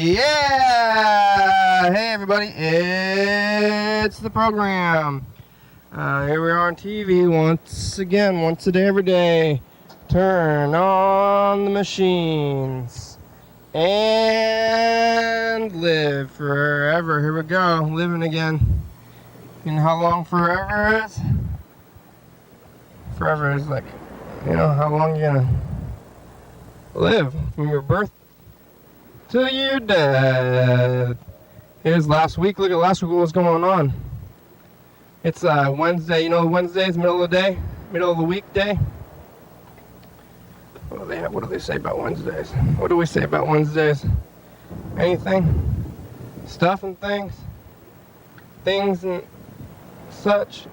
Yeah! Hey everybody, it's the program. Here we are on TV once again, once a day, every day. Turn on the machines and live forever. Here we go, living again. You know how long forever is? Forever is like, you know, how long you gonna live from your birth till you're dead. Here's last week. Look at last week, what was going on. It's Wednesday. You know, Wednesday's middle of the day, middle of the week day. What do they say about Wednesdays? What do we say about Wednesdays? Anything? Stuff and things? Things and such?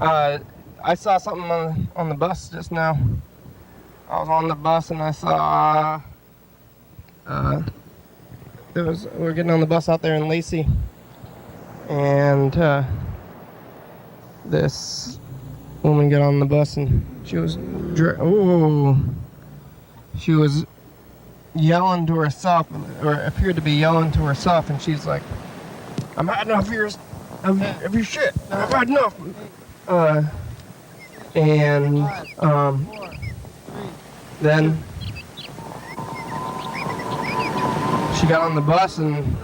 I saw something on the bus just now. I was on the bus and I saw we were getting on the bus out there in Lacey, and this woman got on the bus and she was yelling to herself, or appeared to be yelling to herself, and she's like, "I'm had enough of your shit. I've had enough." Then she got on the bus and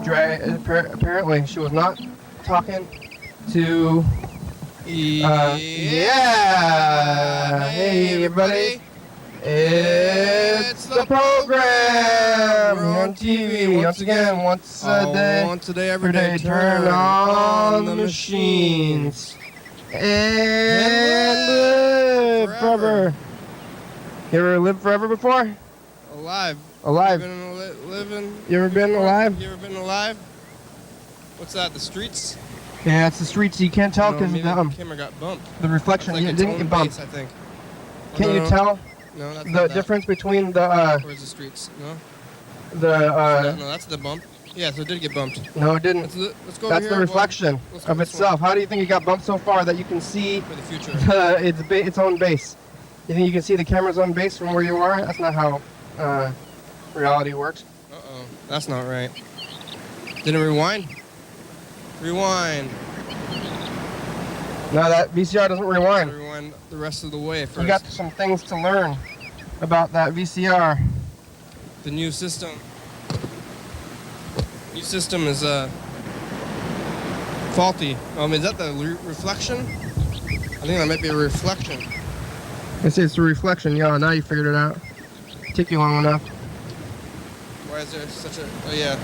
apparently she was not talking to Hey everybody, it's the program. We're on TV once again, once a day, every day. Turn on the machines and live forever. You ever lived forever before? Alive. Alive. Living. You ever been alive? You ever been alive? What's that? The streets? Yeah, it's the streets. You can't tell because the camera got bumped. The reflection. Like it didn't get bumped. Base, I think. Can't you tell? No, that's the difference between the. Where's the streets? No. No, that's the bump. Yeah, so it did get bumped. No, it didn't. Let's go That's over the reflection of itself. How do you think it got bumped so far that you can see for the future? its own base? You think you can see the camera's own base from where you are? That's not how reality works. Uh-oh. That's not right. Did it rewind? Rewind. No, that VCR doesn't rewind. Rewind the rest of the way first. You got some things to learn about that VCR. The new system. New system is faulty. Is that the reflection? I think that might be a reflection. It's a reflection. Yeah, now you figured it out. Took you long enough. Why is there such a... Oh, yeah.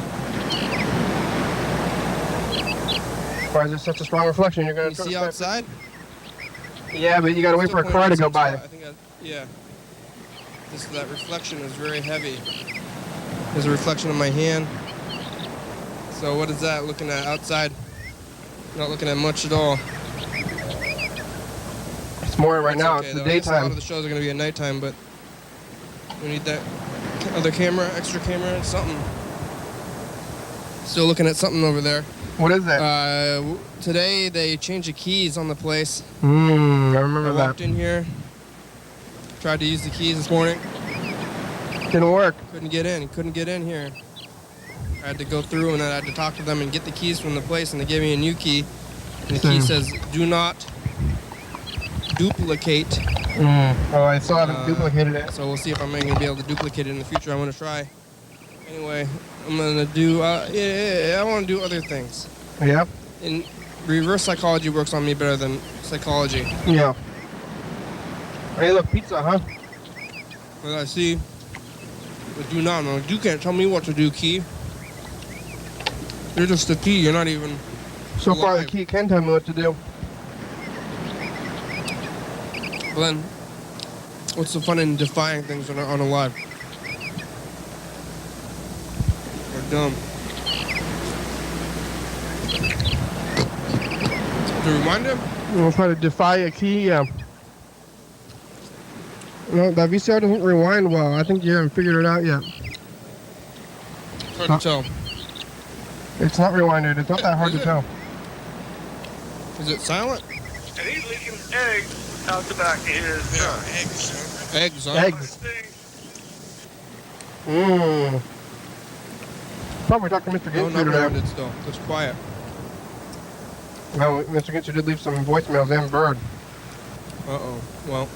Why is there such a strong reflection? You're gonna see outside? Yeah, but you gotta wait for a car to go by. Yeah. That reflection is very heavy. There's a reflection of my hand. So what is that looking at outside? Not looking at much at all. It's more right now. It's the daytime. A lot of the shows are going to be at nighttime, but we need that other camera, extra camera, something. Still looking at something over there. What is that? Today they changed the keys on the place. I remember that. I walked in here, tried to use the keys this morning. Didn't work. Couldn't get in here. I had to go through and then I had to talk to them and get the keys from the place, and they gave me a new key. And the key says, "Do not duplicate." Oh, I still haven't duplicated it. So we'll see if I'm going to be able to duplicate it in the future. I'm going to try. Anyway, I'm going to do, I want to do other things. Yeah? And reverse psychology works on me better than psychology. Yeah. Hey, look, pizza, huh? But I see, but do not know. You can't tell me what to do, key. You're just the key. You're not even So alive. far, the key can tell me what to do. Glenn, what's the fun in defying things when they're unalive? They're dumb. To remind him? We'll try to defy a key, yeah. No, that VCR doesn't rewind well. I think you haven't figured it out yet. It's hard to tell. It's not rewinded. It's not that hard to tell. Is it silent? And he's leaking eggs out the back of his truck. Eggs, huh? Eggs. Probably talk to Mr. No, Gintry not today. grounded still. Just quiet. Well, Mr. Gintry did leave some voicemails and Bird. Uh-oh. Well.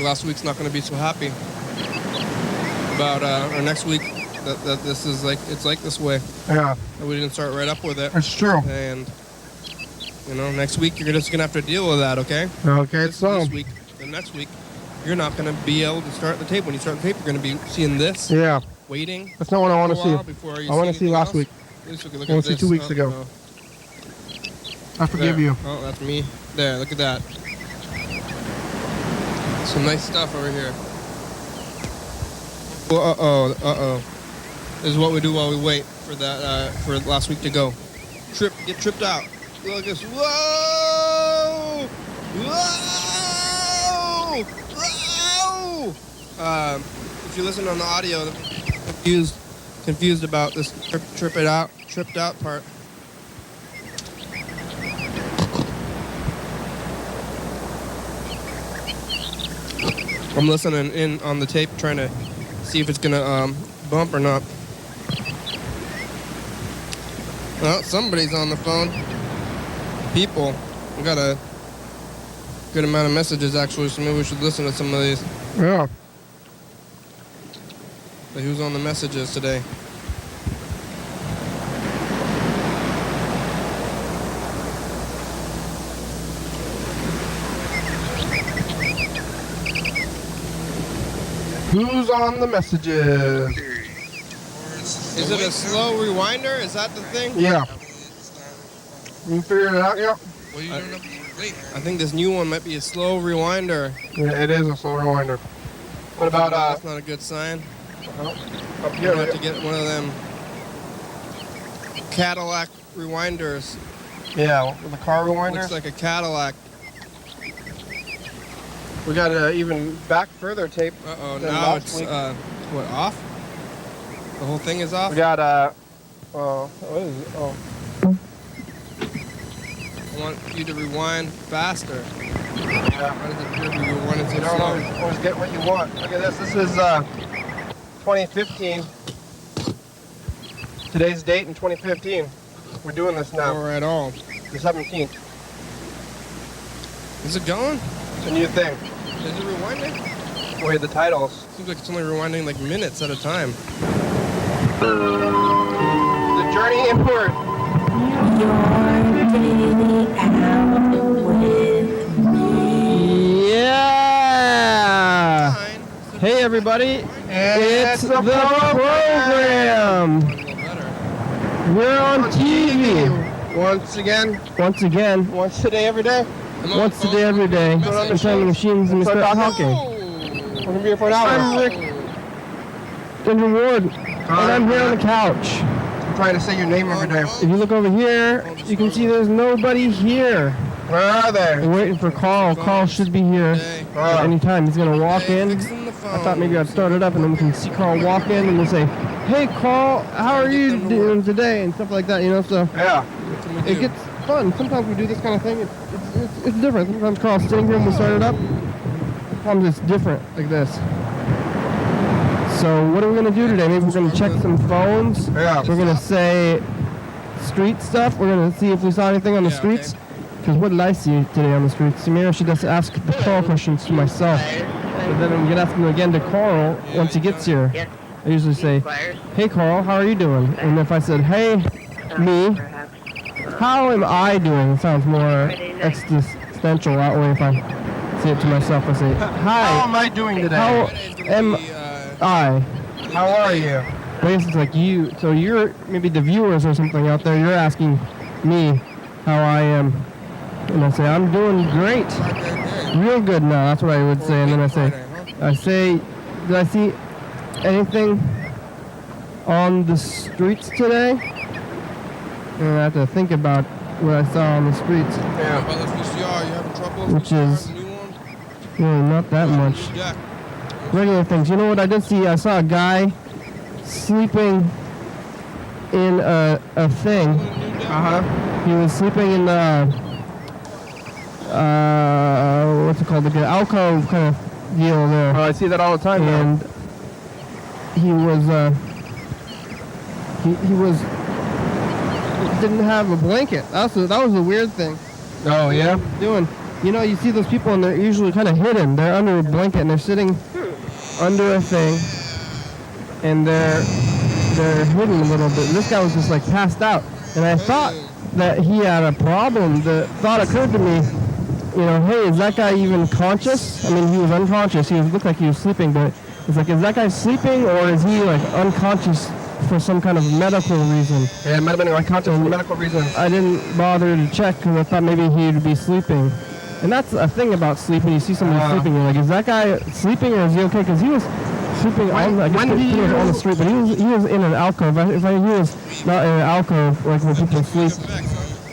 Last week's not going to be so happy about or next week that this is like, it's like this way. Yeah. That we didn't start right up with it. It's true. And, you know, next week you're just going to have to deal with that, okay? Okay, so. This week, the next week, you're not going to be able to start the tape. When you start the tape, you're going to be seeing this. Yeah. Waiting. That's not what I want to see. I want to see last week. Look I want to see 2 weeks ago. I forgive you. Oh, that's me. There, look at that. Some nice stuff over here. Oh, uh-oh. This is what we do while we wait for that, for last week to go. Get tripped out. Look at this. Whoa! Whoa! Whoa! If you listen on the audio, confused about this tripped out part. I'm listening in on the tape, trying to see if it's gonna bump or not. Well, somebody's on the phone. People. We got a good amount of messages actually, so maybe we should listen to some of these. Yeah. Like, who's on the messages today? Who's on the messages? Is it a slow rewinder? Is that the thing? Yeah. You figured it out yet? What are you doing up late? I think this new one might be a slow rewinder. Yeah, it is a slow rewinder. What about, That's not a good sign. up You're here? gonna have to get one of them Cadillac rewinders. Yeah, with the car rewinder. Looks like a Cadillac. We got even back further tape. Uh-oh, than now last it's, week. what, off? The whole thing is off? We got, what is it? Oh. I want you to rewind faster. Yeah. Why does it appear to be rewinding so You don't slow? always get what you want. Look at this. This is 2015. Today's date in 2015. We're doing this now. Or at all. The 17th. Is it going? It's a new thing. Is it rewinding? Wait, the titles. Seems like it's only rewinding like minutes at a time. The journey inward. Yeah! Fine. Hey everybody, it's the program. program! A little better. We're on TV! Once again, Once again, once today, every day. I'm on once the a day, phone every day, with a in message. front of the machines and we start talking. We're gonna be here for an hour. I'm Rick and Reward, and I'm here on the couch. I'm trying to say your name every day. If you look over here, you can see there's nobody here. Where are they? We're waiting for Carl. Carl should be here Hey, at any time. He's gonna walk hey, in. fixing the phone. I thought maybe I'd start it up and then we can see Carl walk in and we'll say, "Hey Carl, how are you doing today?" and stuff like that, you know. So Yeah. What can we it do? gets fun. Sometimes we do this kind of thing. It's different. Sometimes Carl's sitting here and we start it up. Sometimes it's different like this. So what are we gonna do today? Maybe we're gonna check some phones. Yeah. We're gonna say street stuff. We're gonna see if we saw anything on the Yeah, streets. Because what did I see today on the streets? Samira, she does ask the Carl questions to myself. But then I'm gonna ask them again to Carl once he gets here. Yes, I usually say, Squires. "Hey Carl, how are you doing?" And if I said, "Hey, me, Perhaps. how am I doing?" It sounds more existential that way. If I say it to myself, I say, How am "Hi, I doing today? how Friday's gonna am be, I?" How are you? I guess it's like you. So you're maybe the viewers or something out there. You're asking me how I am, and I say I'm doing great, real good now. That's what I would say, and then I say, did I see anything on the streets today? And I have to think about what I saw on the streets. Yeah. About this VCR, you having trouble? Which VCR, is- the new one? Really, not that much. New deck. Regular things. You know what I did see? I saw a guy sleeping in a thing. New deck. Uh-huh. He was sleeping in what's it called? Like an alcove kind of deal there. Oh, I see that all the time. And he didn't have a blanket. That was a weird thing. Oh yeah. Doing, you see those people and they're usually kind of hidden. They're under a blanket and they're sitting under a thing, and they're hidden a little bit. This guy was just like passed out, and I thought that he had a problem. The thought occurred to me, hey, is that guy even conscious? I mean, he was unconscious. He looked like he was sleeping, but it's like, is that guy sleeping or is he like unconscious for some kind of medical reason? Yeah, it might have been unconscious for medical reasons. I didn't bother to check because I thought maybe he'd be sleeping. And that's a thing about sleeping. You see somebody sleeping, you're like, is that guy sleeping or is he okay? Because he was sleeping on the street, but he was in an alcove. If he was not in an alcove, like when people sleep,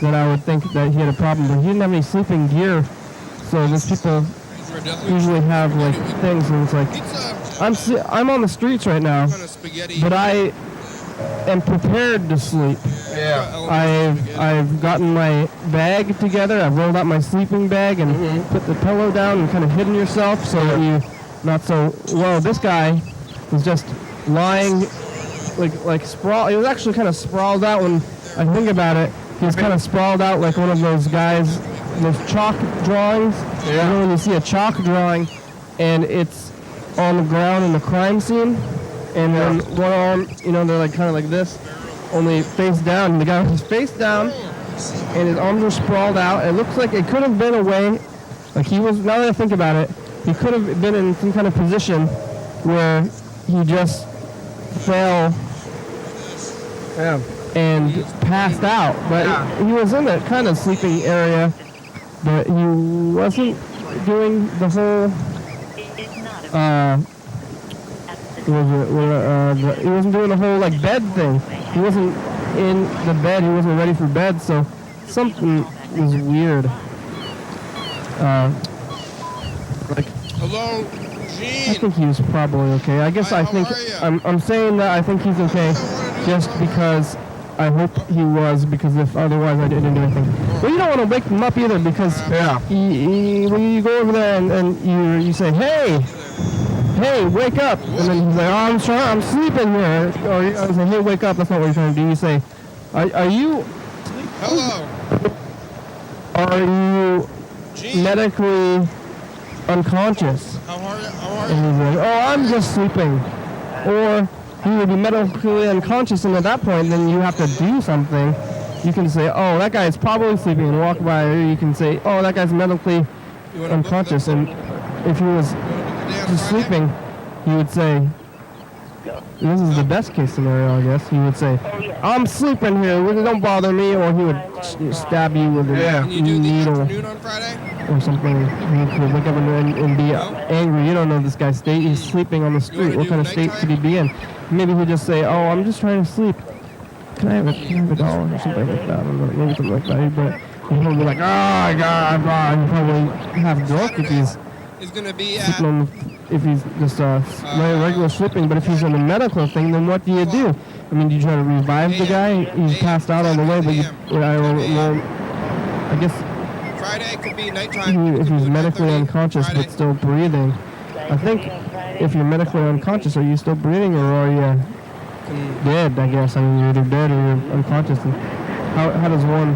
then I would think that he had a problem. But he didn't have any sleeping gear, so these people usually have like things, and it's like, I'm on the streets right now, but I am prepared to sleep. Yeah. I've gotten my bag together. I've rolled out my sleeping bag and put the pillow down and kind of hidden yourself so that you not so well. This guy was just lying like sprawl. He was actually kind of sprawled out. When I think about it, he was kind of sprawled out like one of those guys, those chalk drawings. Yeah. When you see a chalk drawing and it's on the ground in the crime scene, and then one arm, they're like kind of like this, only face down. And the guy was face down, and his arms were sprawled out. It looks like it could have been a way, like he was. Now that I think about it, he could have been in some kind of position where he just fell and passed out. But he was in that kind of sleeping area, but he wasn't doing the whole. He wasn't doing the whole like bed thing. He wasn't in the bed. He wasn't ready for bed. So something was weird. Hello, Gene. I think he was probably okay. I guess I'm saying that I think he's okay, just because I hope he was, because if otherwise I didn't do anything. Well, you don't want to wake him up either, because when you go over there and you say, hey, wake up, and then he's like, oh, I'm sleeping here, or I say, hey, wake up. That's not what you're trying to do. You say, are you? Hello. Are you Gene. medically unconscious? How are you? And he's like, oh, I'm just sleeping. Or he would be medically unconscious, and at that point, then you have to do something. You can say, oh, that guy is probably sleeping, and walk by, or you can say, oh, that guy's medically unconscious. And if he was just sleeping, he would say, this is the best case scenario, I guess. He would say, I'm sleeping here, don't bother me, or he would stab you with a needle or something. He could wake up and be angry. You don't know this guy's state. He's sleeping on the street. What kind of state could he be in? Maybe he'd just say, oh, I'm just trying to sleep. Can I have a dollar or something like that? Maybe something like that. But he'd probably be like, oh, God, he'd probably half drunk if he's sleeping on if he's just regular sleeping. But if he's on a medical thing, then what do you do? I mean, do you try to revive the guy? He's passed out on the way, but I guess Friday could be nighttime. if he's medically unconscious but still breathing. I think if you're medically unconscious, are you still breathing, or are you dead? I guess. I mean, you're either dead or you're unconscious. And how does one?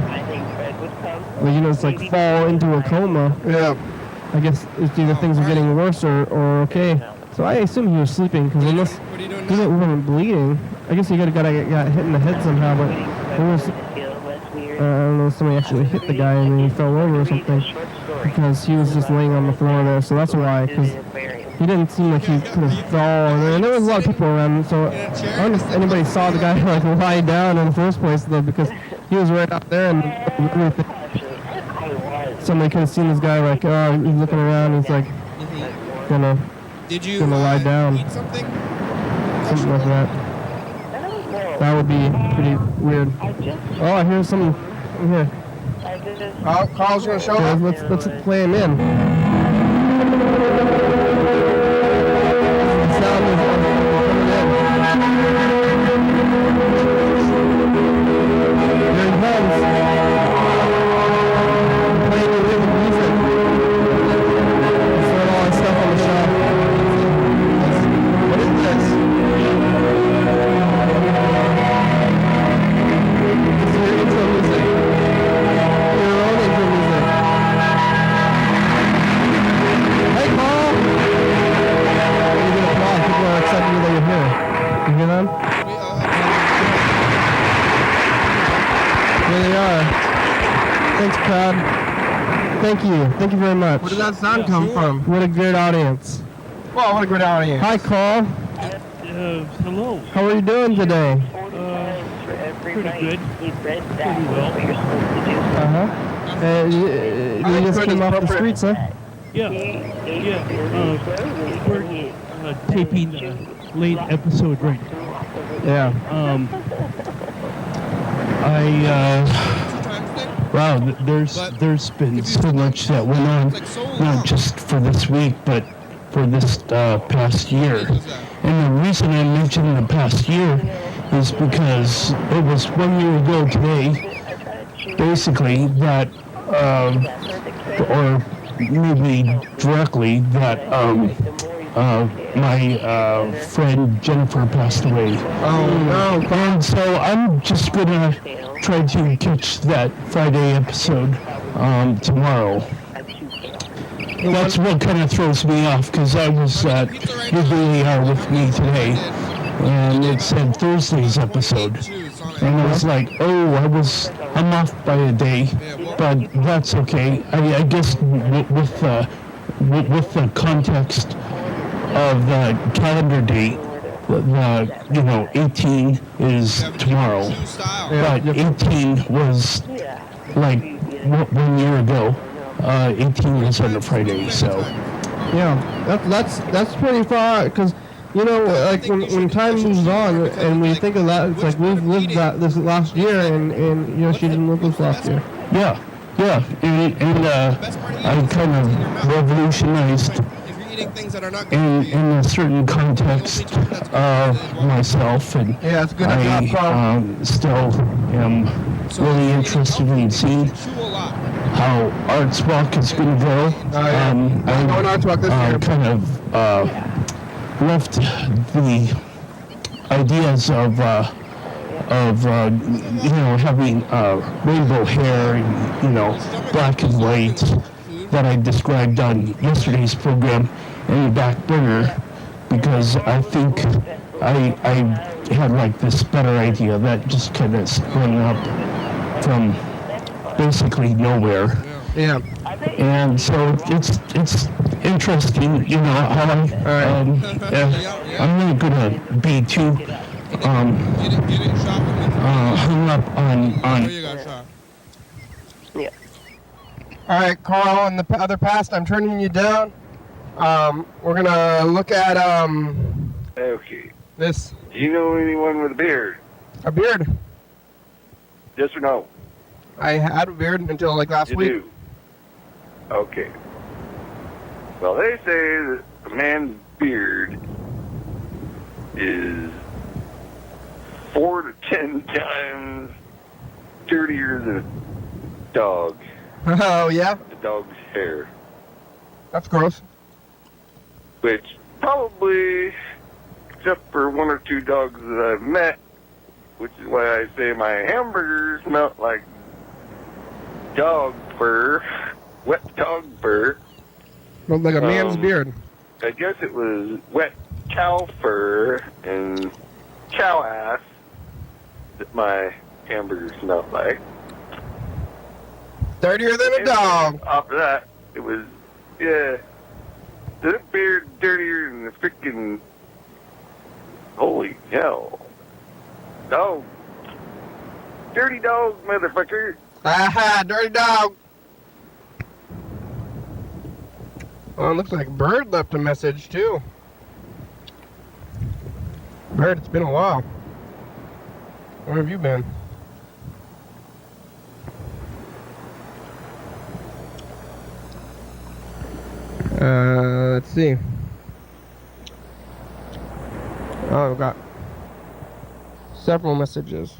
Well, it's like fall into a coma. Yeah. I guess it's either things are getting worse or okay. So I assume he was sleeping, because unless he wasn't bleeding, I guess he got hit in the head somehow. But it was, I don't know, somebody actually hit the guy and then he fell over or something, because he was just laying on the floor there. So that's why, because he didn't seem like he could have fallen. And there was a lot of people around, so I don't know if anybody saw the guy like lie down in the first place, though, because he was right out there, and somebody could have seen this guy like, oh, he's looking around, he's like gonna lie down. Eat something like that. That would be pretty weird. Oh, I hear something here. Carl's gonna show up. Let's play him in. The sound is coming in. Here he comes. Playing with music. He's throwing all his stuff on the shelf. Thank you. Thank you very much. Where did that sound come from? What a great audience. Well, what a great audience. Hi, Carl. Hello. How are you doing today? Pretty good. Pretty well. You just came off the streets, huh? Yeah. We're taping a late episode right now. Yeah. Wow, there's been so much that went on, not just for this week, but for this past year. And the reason I mentioned the past year is because it was 1 year ago today, basically, that, or maybe directly, that my friend Jennifer passed away. Oh, no. And so I'm just gonna try to catch that Friday episode tomorrow. That's what kind of throws me off, because I was at UVAR with me today, and it said Thursday's episode. And I was like, oh, I'm off by a day, but that's okay. I guess with the context of the calendar date, 18 is tomorrow, but 18 was like 1 year ago. 18 was on a Friday, so Yeah, that's pretty far, because like when time moves on and we think of that, it's like we've lived that this last year, and she didn't live this last year. yeah, and I kind of revolutionized in a certain context of myself, and Yeah, it's good. I still am really interested in seeing how Arts Walk is going to go. Going Arts Walk this year. Kind of left the ideas of having rainbow hair and black and white that I described on yesterday's program in the back burner, because I think I had like this better idea that just kind of sprung up from basically nowhere. Yeah. And so it's interesting, how I'm not gonna be too hung up on. All right, Carl, in the other past, I'm turning you down. We're gonna look at Okay. this. Do you know anyone with a beard? A beard. Yes or no? I had a beard until like last You week. do. Okay. Well, they say that a man's beard is 4 to 10 times dirtier than a dog. Oh yeah, The dog's hair. that's gross. Which probably, except for 1 or 2 dogs that I've met, which is why I say my hamburgers smell like dog fur, wet dog fur. Looked like a man's beard. I guess it was wet cow fur and cow ass that my hamburger smelled like. Dirtier than a dog. After that, it was, that beard dirtier than the freaking, holy hell. Dog. Dirty dog, motherfucker. Aha, dirty dog. Well, it looks like Bird left a message too. Bird, it's been a while. Where have you been? Let's see. Oh, I've got several messages.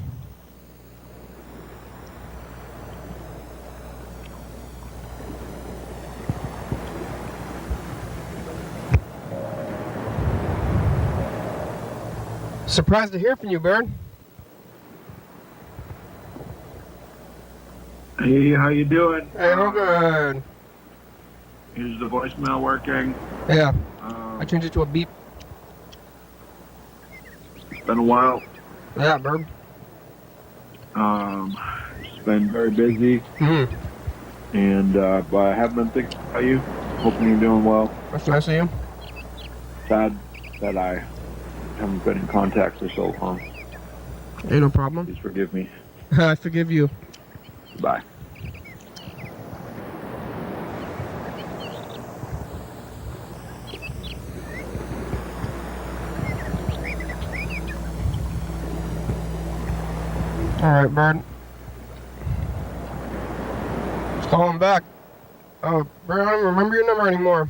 Surprised to hear from you, Bird. Hey, how you doing? Hey, we're good. Is the voicemail working? Yeah, I changed it to a beep. It's been a while. Yeah, Bird. It's been very busy. And but I have been thinking about you. Hoping you're doing well. That's nice of you. Sad that I haven't been in contact for so long. Hey, no problem. Please forgive me. I forgive you. Bye. All right, Bird. Just call him back. Oh, Bird, I don't remember your number anymore.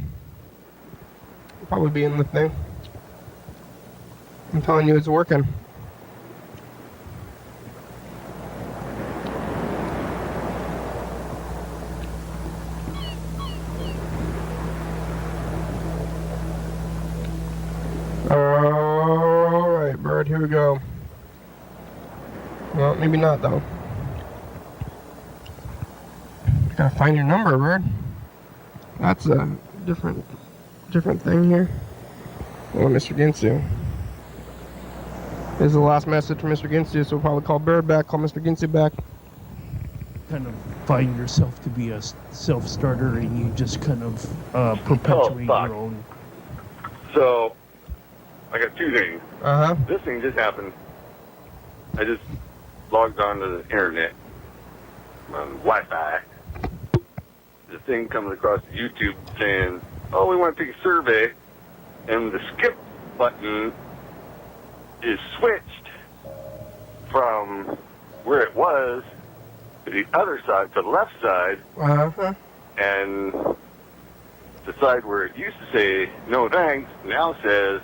It'll probably be in the thing. I'm telling you, it's working. All right, Bird, here we go. Well, maybe not, though. Gotta find your number, Bird. That's a different thing here. Oh, Mr. Ginsu. This is the last message from Mr. Ginsu, so we'll probably call Bird back, call Mr. Ginsu back. Kind of find yourself to be a self-starter and you just kind of perpetuate your own. So, I got two things. Uh-huh. This thing just happened. I just logged on to the internet on Wi-Fi. The thing comes across YouTube saying, oh, we want to take a survey, and the skip button is switched from where it was to the other side, to the left side, Uh-huh. and the side where it used to say no thanks now says,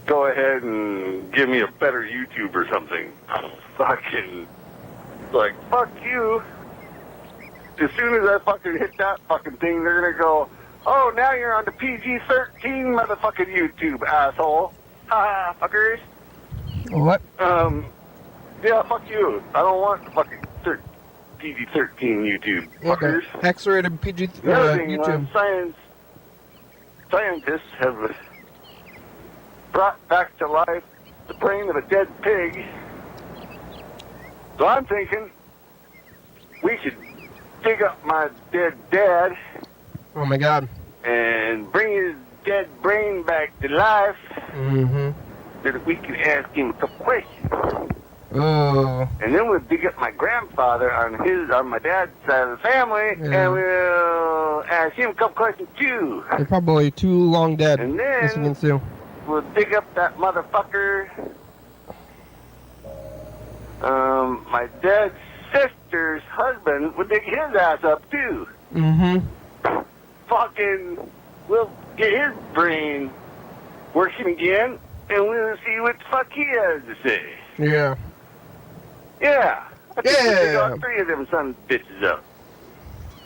go ahead and give me a better YouTube or something. Fucking, like, fuck you. As soon as I fucking hit that fucking thing, they're gonna go, oh, now you're on the PG-13 motherfucking YouTube, asshole. Ha ha, fuckers. What? Yeah, fuck you. I don't want the fucking PG-13 YouTube, fuckers. Okay. X-rated PG Another thing, YouTube. Scientists have brought back to life the brain of a dead pig. So I'm thinking we should dig up my dead dad Oh my God. and bring his dead brain back to life Mm-hmm. so that we can ask him a couple questions. Oh. And then we'll dig up my grandfather on my dad's side of the family, Yeah. and we'll ask him a couple questions too. They're probably too long dead. And Mr. then Ginsu. we'll dig up that motherfucker. My dad's sister's husband would dig his ass up too. Mm-hmm. Fucking, we'll get his brain working again, and we'll see what the fuck he has to say. Yeah. Yeah. I think we'll dig Yeah. all three of them son of bitches up.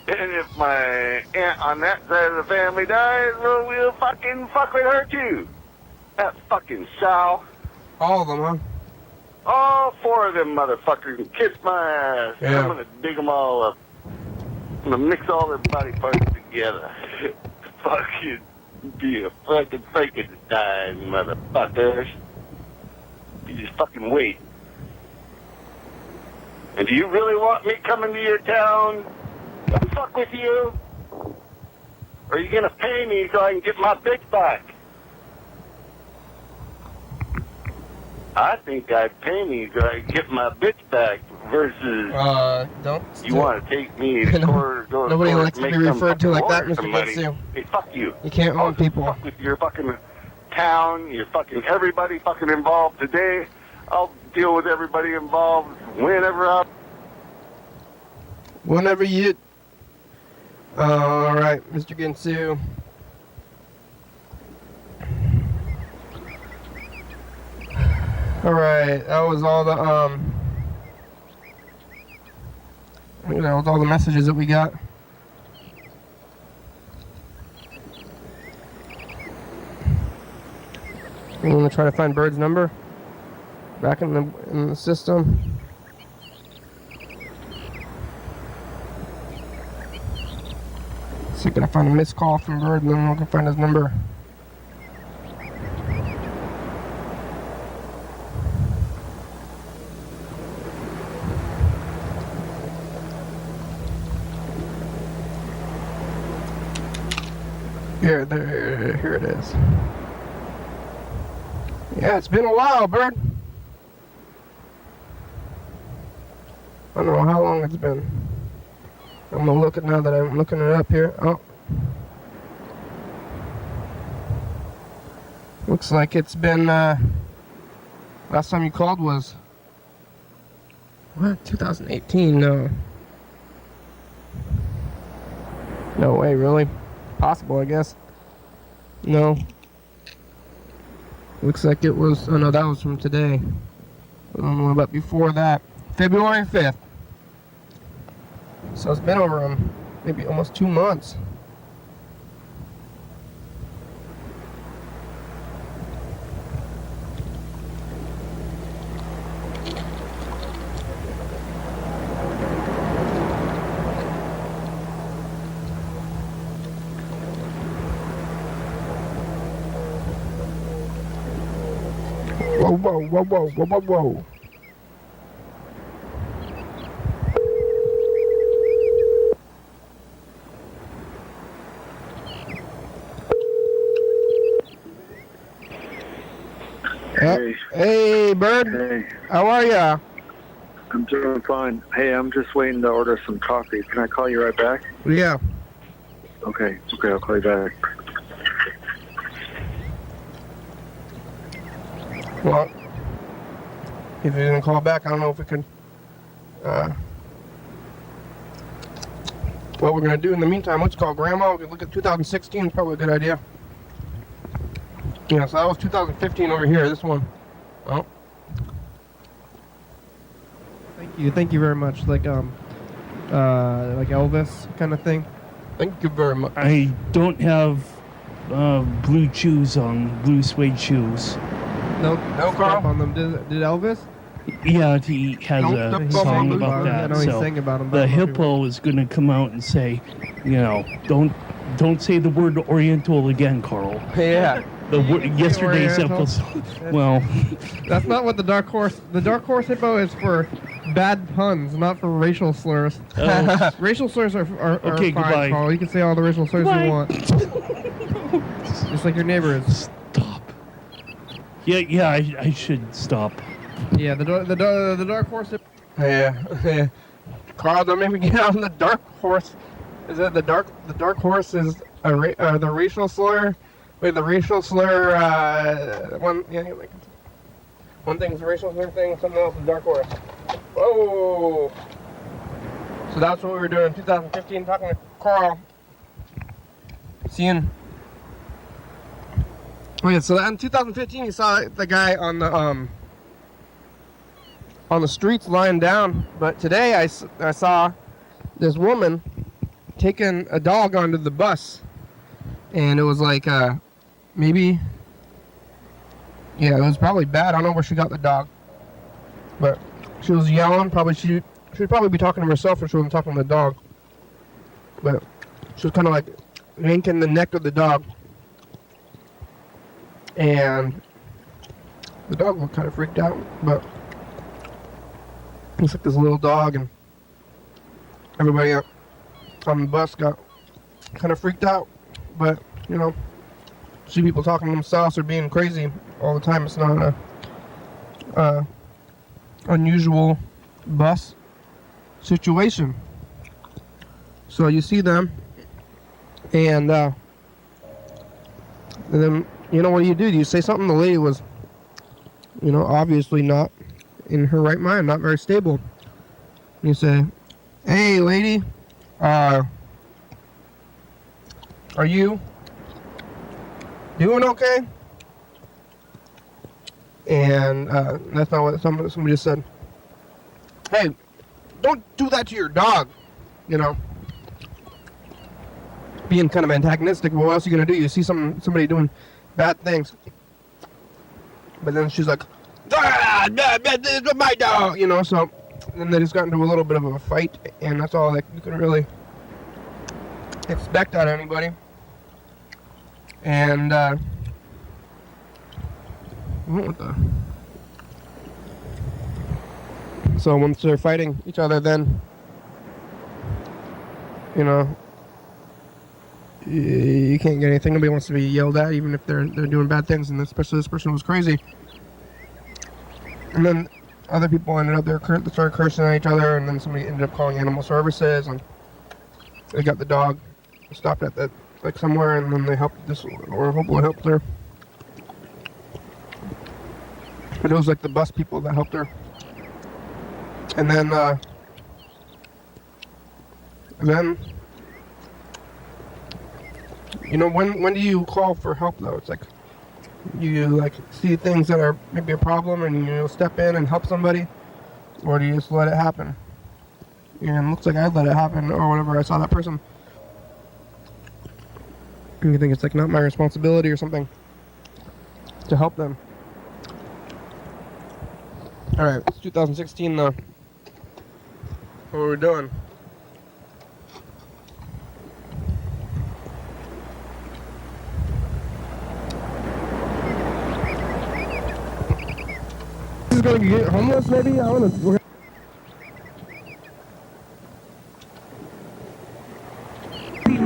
And if my aunt on that side of the family dies, well, we'll fucking fuck with her too. That fucking sow. All of them, huh? All four of them motherfuckers can kiss my ass. Yeah. I'm gonna dig them all up. I'm gonna mix all their body parts together. Fucking be a fucking Frankenstein, motherfuckers. You just fucking wait. And do you really want me coming to your town to fuck with you? Or are you gonna pay me so I can get my bitch back? I think I'd pay me so I can get my bitch back versus Don't. you want to take me to court. Nobody likes to be referred to like that, Mr. Ginsu. Hey, fuck you. You can't own people. Fuck with your fucking town, your fucking everybody fucking involved today. I'll deal with everybody involved Whenever you... Alright, Mr. Ginsu. Alright, that was all the, I think that was all the messages that we got. I'm gonna try to find Bird's number back in the system. See if I can find a missed call from Bird, and then we can find his number. Here it is. Yeah, it's been a while, Bird. I don't know how long it's been. I'm gonna look at now that I'm looking it up here. Oh. Looks like it's been, last time you called was, what, 2018? No. No way, really? Possible, I guess. No. Looks like it was, oh no, that was from today. I don't know about before that. February 5th. So it's been over maybe almost 2 months. Whoa, whoa, whoa, whoa, whoa, whoa, whoa. Hey. Hey, Bird. Hey, How are ya? I'm doing fine. Hey, I'm just waiting to order some coffee. Can I call you right back? Yeah. Okay, I'll call you back. Well, if you didn't call back, I don't know if we could. What we're gonna do in the meantime, let's call Grandma. We can look at 2016. Probably a good idea. Yeah, so that was 2015 over here. This one. Oh. Thank you very much. Like Elvis kind of thing. Thank you very much. I don't have blue shoes on, blue suede shoes. No, Carl? on them. Did Elvis? Yeah, he has Don't a step on song the about blue I that. know he So sang about him. but the I don't know if he hippo is going to come out and say, you know, don't say the word Oriental again, Carl. Yeah. Yesterday's Oriental. episode. Well, That's not what the dark horse. The dark horse hippo is for bad puns, not for racial slurs. Racial slurs are Okay, fine, goodbye. Carl. You can say all the racial slurs Goodbye. you want. Just like your neighbors. stop. Yeah, I should stop. Yeah, the dark horse hippo. Yeah. Carl, don't make me get on the dark horse. Is it the dark horse is the racial slur? Wait, the racial slur, one thing's a racial slur thing, something else is dark horse. Whoa! So that's what we were doing in 2015, talking to Carl. Seeing. Oh yeah, so in 2015 you saw the guy on the streets lying down, but today I saw this woman taking a dog onto the bus. And it was like, maybe, yeah, it was probably bad. I don't know where she got the dog. But she was yelling. Probably she'd probably be talking to herself if she wasn't talking to the dog. But she was kind of like yanking the neck of the dog. And the dog looked kind of freaked out. But it's like this little dog, and everybody on the bus got kind of freaked out. But, you know, see people talking to themselves or being crazy all the time. It's not a unusual bus situation. So you see them, and then, you know, what do? You say something. The lady was, you know, obviously not in her right mind, not very stable. And you say, "Hey, lady, are you doing okay?" And that's not what somebody just said. "Hey, don't do that to your dog." You know, being kind of antagonistic. Well, what else are you gonna do? You see somebody doing bad things, but then she's like, "Ah, this is my dog," you know. So then they just got into a little bit of a fight, and that's all that you can really expect out of anybody. And what the? So once they're fighting each other, then, you know, you can't get anything. Nobody wants to be yelled at, even if they're doing bad things, and especially this person was crazy. And then other people ended up there, they started cursing at each other, and then somebody ended up calling animal services, and they got the dog stopped at that, like somewhere, and then they helped this, or hopefully helped her. But it was like the bus people that helped her. And then you know, when do you call for help though? It's like you like see things that are maybe a problem and you step in and help somebody, or do you just let it happen? And it looks like I'd let it happen, or whenever I saw that person. And you think it's like not my responsibility or something to help them. Alright, it's 2016 though. What are we doing? This is gonna get homeless maybe? I don't know.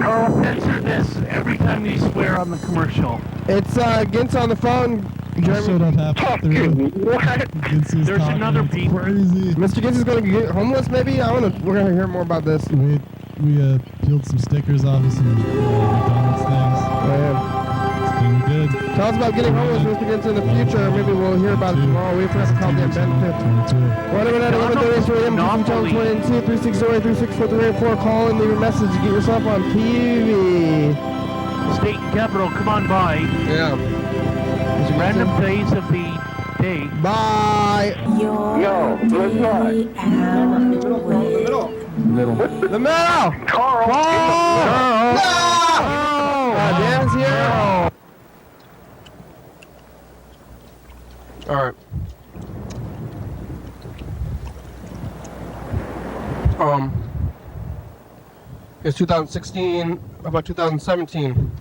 Carl, answer this every time you swear on the commercial. It's Gint's on the phone. Showed up half through. There's another beep. Crazy. Mr. Gintz is going to get homeless maybe? We're going to hear more about this. We peeled some stickers off of some McDonald's things. Oh, yeah. And we did. Tell us about getting homeless, Mr. Gintz, in the future. Maybe we'll hear about it tomorrow. We forgot to call Dan Ben too. 1-800-11-32-AM, 360-3643-4. Call and leave a message to get yourself on TV. State Capitol, come on by. Yeah. Random days of the day. Bye. No, let's not. The middle. Carl. No! Dan's here. All right. It's 2016. About 2017.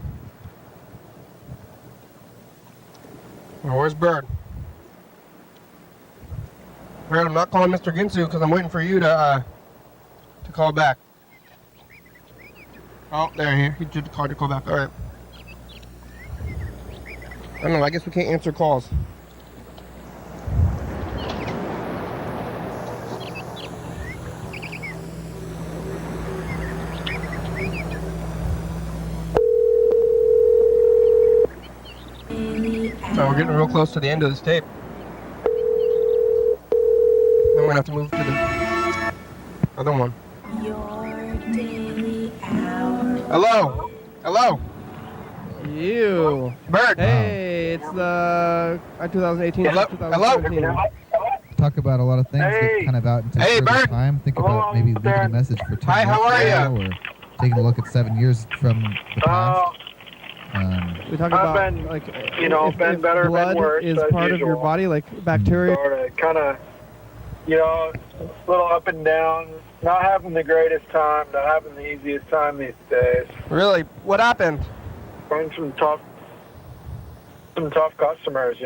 Oh, where's Bird? Bird, I'm not calling Mr. Ginsu because I'm waiting for you to call back. Oh, there he did call to call back. All right. I don't know. I guess we can't answer calls. So we're getting real close to the end of this tape. Then we're gonna have to move to the other one. Hello? Hello? You. Bird? Hey, it's the 2018. Hello? 2017. Talk about a lot of things, Hey. get kind of out into Hey, further Bird. time. Think about maybe leaving a message for 10 Hi, how years are from now, or taking a look at 7 years from the past. We talk I've about been, like been better, been blood worse, is as part of your usual. body, like bacteria. Sort of, kind of, a little up and down. Not having the greatest time, not having the easiest time these days. Really? What happened? Find some tough customers,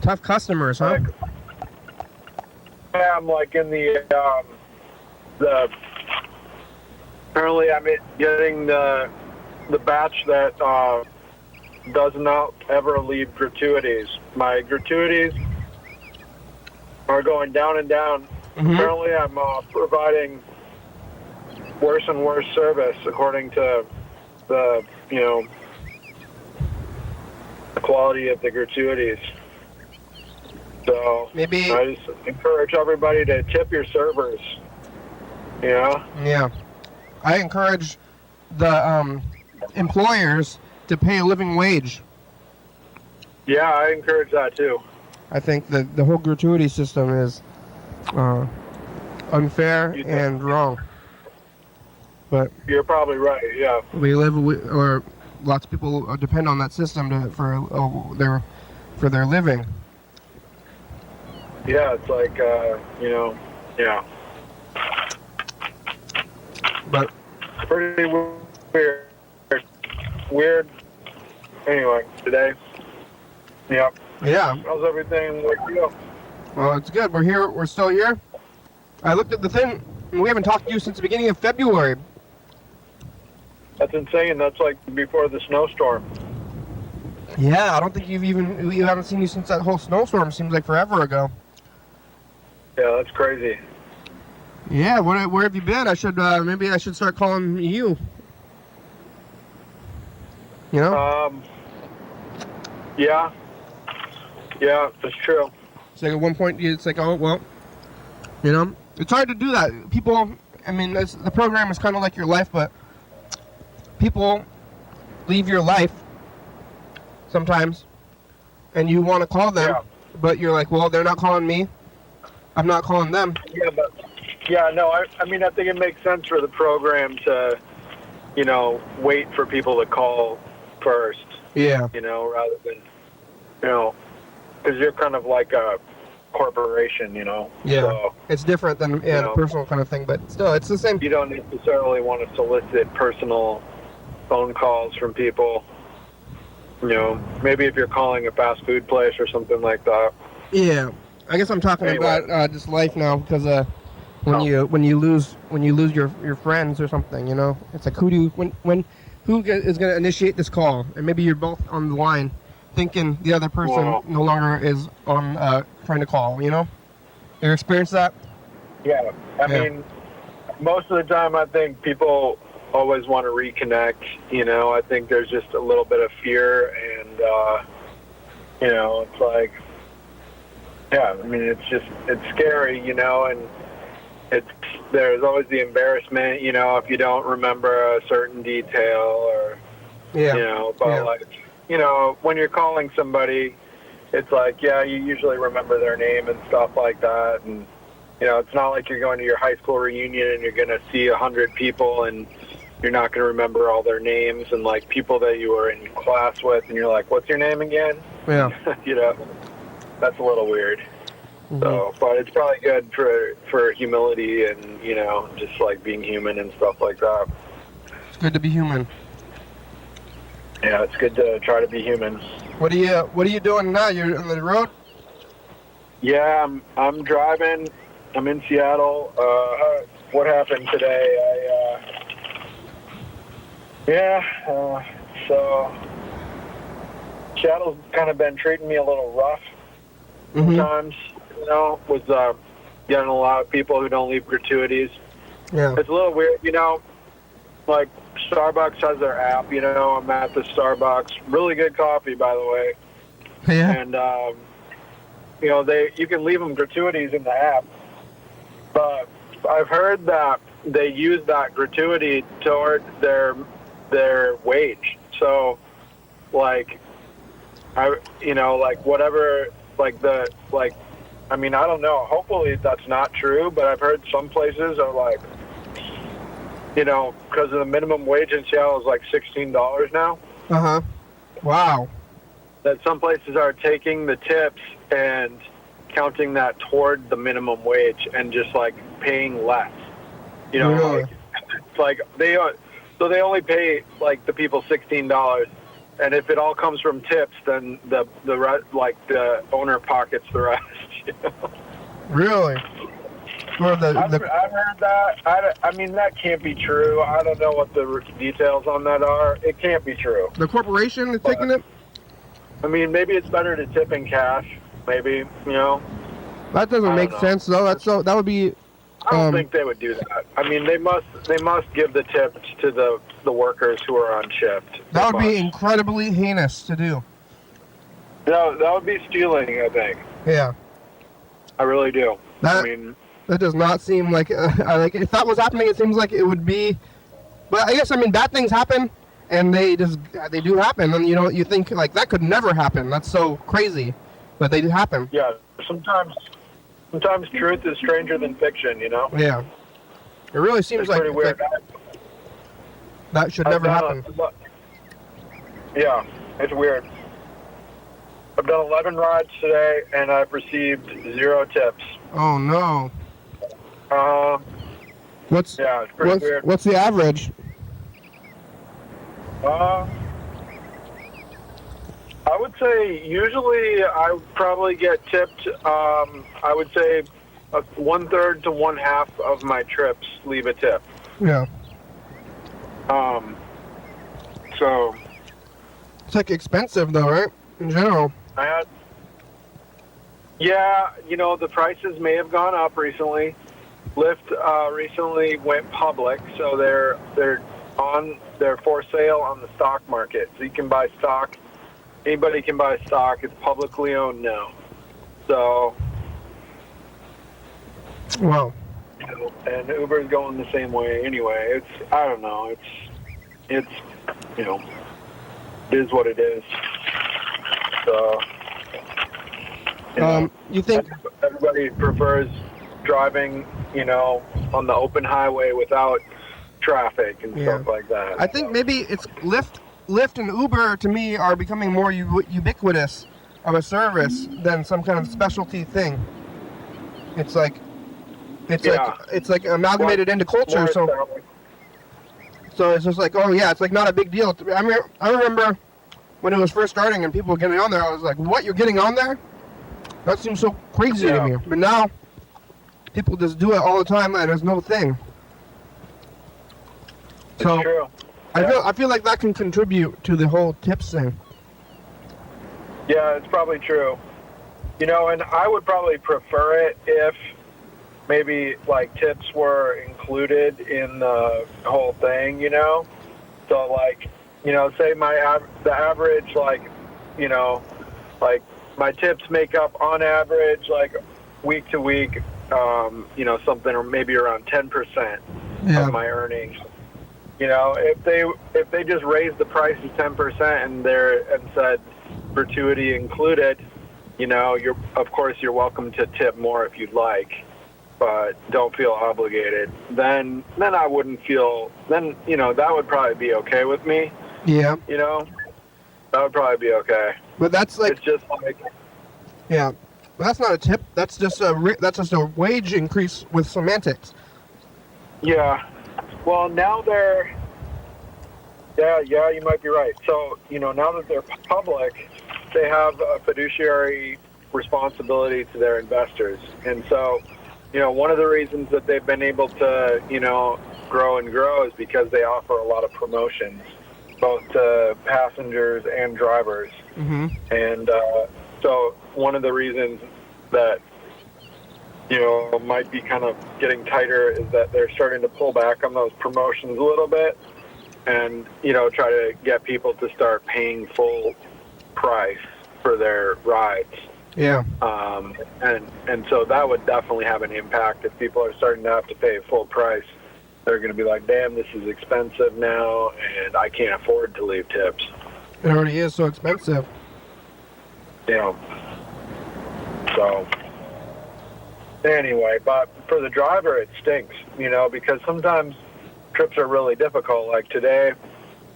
Tough customers, huh? Like, I'm like in the apparently I'm getting the batch that does not ever leave gratuities. My gratuities are going down and down. Mm-hmm. Apparently I'm providing worse and worse service according to the the quality of the gratuities. So Maybe. I just encourage everybody to tip your servers. Yeah. I encourage the employers to pay a living wage. Yeah, I encourage that too. I think that the whole gratuity system is unfair and wrong. But You're probably right. Yeah. or lots of people depend on that system for their living. Yeah, it's like yeah. But Pretty weird. Weird. Anyway, today. Yep. yeah, How's everything with you? well, it's good. We're here. We're still here. I looked at the thing. We haven't talked to you since the beginning of February. That's insane. That's like before the snowstorm. Yeah, I don't think we haven't seen you since that whole snowstorm. Seems like forever ago. Yeah, that's crazy. Yeah, where have you been? Maybe I should start calling you. You know? Yeah, that's true. It's like at one point, it's like, oh, well, you know? It's hard to do that. People, I mean, the program is kind of like your life, but people leave your life sometimes, and you want to call them, but you're like, well, they're not calling me. I'm not calling them. I mean, I think it makes sense for the program to, you know, wait for people to call first. Yeah. You know, rather than, you know, because you're kind of like a corporation, you know. Yeah. So, it's different than a personal kind of thing, but still, it's the same. You don't necessarily want to solicit personal phone calls from people. You know, maybe if you're calling a fast food place or something like that. Yeah. I guess I'm talking about just life now, because when you lose your friends or something, you know, it's like who is going to initiate this call, and maybe you're both on the line, thinking the other person no longer is on trying to call. You know, you ever experienced that? Yeah, I mean, most of the time I think people always want to reconnect. You know, I think there's just a little bit of fear, and you know, it's like. Yeah, I mean, it's scary, you know, and there's always the embarrassment, you know, if you don't remember a certain detail or, you know, but like, you know, when you're calling somebody, it's like, you usually remember their name and stuff like that. And, you know, it's not like you're going to your high school reunion and you're going to see 100 people and you're not going to remember all their names and like people that you were in class with and you're like, what's your name again? Yeah. You know. That's a little weird. Mm-hmm. So, but it's probably good for humility and, you know, just like being human and stuff like that. It's good to be human. Yeah, it's good to try to be human. What are you doing now? You're on the road? Yeah, I'm driving. I'm in Seattle. What happened today? So Seattle's kind of been treating me a little rough. Sometimes, you know, with getting a lot of people who don't leave gratuities. Yeah. It's a little weird, you know, like Starbucks has their app, you know, I'm at the Starbucks. Really good coffee, by the way. Yeah. And, you know, you can leave them gratuities in the app. But I've heard that they use that gratuity toward their wage. So, like, whatever... I mean, I don't know. Hopefully that's not true, but I've heard some places are like, you know, because of the minimum wage in Seattle is like $16 now. Uh-huh. Wow. That some places are taking the tips and counting that toward the minimum wage and just like paying less. You know, really? like they only pay like the people $16. And if it all comes from tips, then the owner pockets the rest. You know? Really? I've heard that. I mean, that can't be true. I don't know what the details on that are. It can't be true. The corporation is taking it? I mean, maybe it's better to tip in cash. Maybe, you know. That doesn't make sense, though. That would be. I don't think they would do that. I mean, they must give the tips to the workers who are on shift. That would be incredibly heinous to do. No, that would be stealing, I think. Yeah. I really do. That does not seem like like if that was happening, it seems like it would be. But I guess bad things happen, and they do happen, and you know you think like that could never happen. That's so crazy, but they do happen. Yeah. Sometimes truth is stranger than fiction, you know? Yeah. It really seems like pretty weird. That should never happen. Yeah, it's weird. I've done 11 rides today, and I've received 0 tips. Oh, no. It's pretty weird. What's the average? I would say usually I would probably get tipped, I would say 1/3 to 1/2 of my trips leave a tip. Yeah. So It's like expensive though, right? In general. Yeah, the prices may have gone up recently. Lyft recently went public, so they're for sale on the stock market. So you can buy stock. Anybody can buy stock. It's publicly owned now. So, Wow. and Uber's going the same way anyway. I don't know. It is what it is. So, you think everybody prefers driving, on the open highway without traffic and stuff like that. I think maybe it's Lyft and Uber to me are becoming more ubiquitous of a service than some kind of specialty thing. It's like amalgamated into culture. So it's just like, oh yeah, it's like not a big deal. I remember when it was first starting and people were getting on there. I was like, what? You're getting on there? That seems so crazy to me. But now people just do it all the time and there's no thing. So it's true. I feel like that can contribute to the whole tips thing. Yeah, it's probably true. And I would probably prefer it if maybe like tips were included in the whole thing, So like, say the average like my tips make up on average like week to week, something or maybe around 10% of my earnings. If they just raised the prices 10% and said gratuity included, you're welcome to tip more if you'd like, but don't feel obligated. Then I wouldn't feel. Then that would probably be okay with me. Yeah. That would probably be okay. But that's like. It's just like. Yeah, but that's not a tip. That's just a wage increase with semantics. Yeah. Well, now they're. Yeah, you might be right. So, now that they're public, they have a fiduciary responsibility to their investors. And so, one of the reasons that they've been able to, grow and grow is because they offer a lot of promotions, both to passengers and drivers. Mm-hmm. And so one of the reasons that, might be kind of getting tighter is that they're starting to pull back on those promotions a little bit and, try to get people to start paying full price for their rides. Yeah. And so that would definitely have an impact if people are starting to have to pay full price. They're going to be like, damn, this is expensive now, and I can't afford to leave tips. It already is so expensive. So anyway, but for the driver, it stinks, because sometimes trips are really difficult. Like today,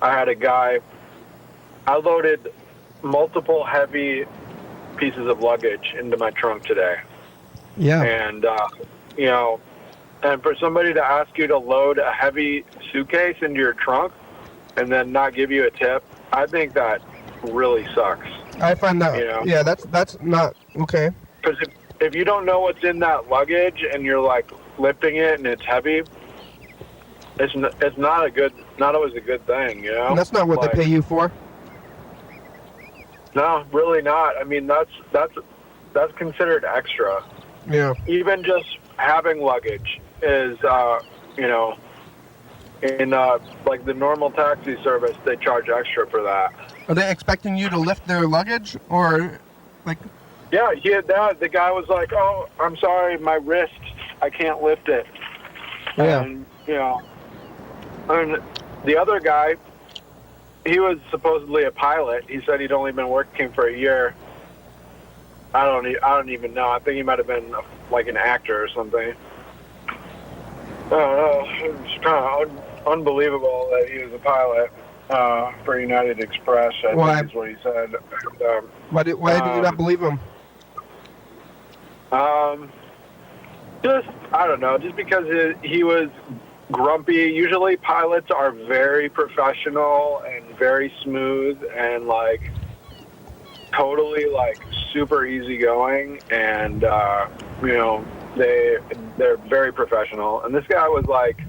I had a guy, I loaded multiple heavy pieces of luggage into my trunk today. Yeah. And, and for somebody to ask you to load a heavy suitcase into your trunk and then not give you a tip, I think that really sucks. I find that, yeah, that's not okay. Because if you don't know what's in that luggage and you're like lifting it and it's heavy, it's not always a good thing, And that's not what they pay you for. No, really not. I mean, that's considered extra. Yeah. Even just having luggage is, in like the normal taxi service, they charge extra for that. Are they expecting you to lift their luggage or like? Yeah, he had that. The guy was like, "Oh, I'm sorry, my wrist, I can't lift it." Yeah. And and the other guy, he was supposedly a pilot. He said he'd only been working for a year. I don't even know. I think he might have been like an actor or something. I don't know. It's kind of unbelievable that he was a pilot for United Express. I think is what he said. Why did you not believe him? Just I don't know. Just because he was grumpy. Usually pilots are very professional and very smooth and like totally like super easygoing, and they're very professional. And this guy was like,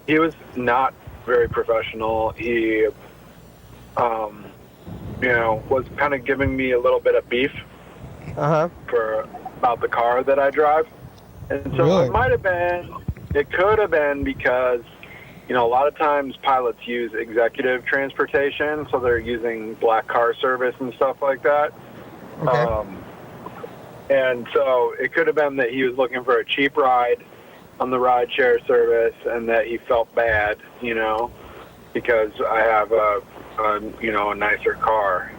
he was not very professional. He was kind of giving me a little bit of beef about the car that I drive. And so Really? it could have been because, a lot of times pilots use executive transportation, so they're using black car service and stuff like that. Okay. And so it could have been that he was looking for a cheap ride on the rideshare service and that he felt bad, because I have a nicer car.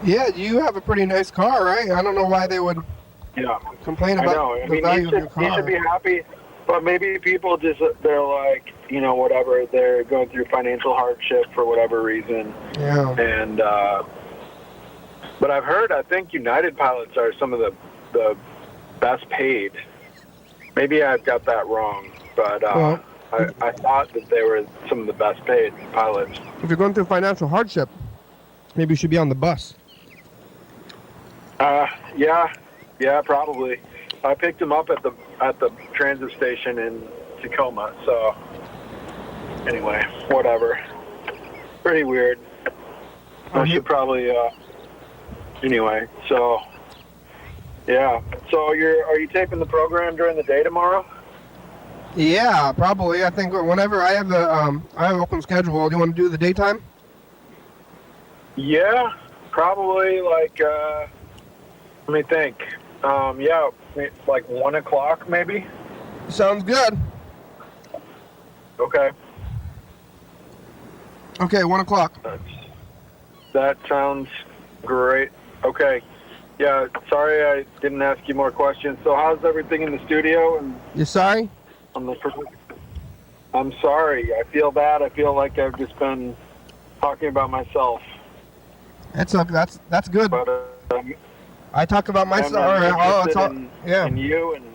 Yeah, you have a pretty nice car, right? I don't know why they would complain about the value of your car. He should be happy, but maybe people they're like, whatever, they're going through financial hardship for whatever reason. Yeah. And, but I think United pilots are some of the best paid. Maybe I've got that wrong, but I thought that they were some of the best paid pilots. If you're going through financial hardship, maybe you should be on the bus. Yeah, probably. I picked him up at the transit station in Tacoma. So anyway, whatever. Pretty weird. I should probably. Anyway, so yeah. So are you taping the program during the day tomorrow? Yeah, probably. I think whenever I have I have an open schedule. Do you want to do the daytime? Yeah, probably like. Let me think. Yeah, like 1 o'clock maybe. Sounds good. Okay. Okay, 1 o'clock. That sounds great. Okay. Yeah, sorry I didn't ask you more questions. So how's everything in the studio? And you sorry? I'm sorry. I feel bad. I feel like I've just been talking about myself. That's good. But I talk about myself. And you and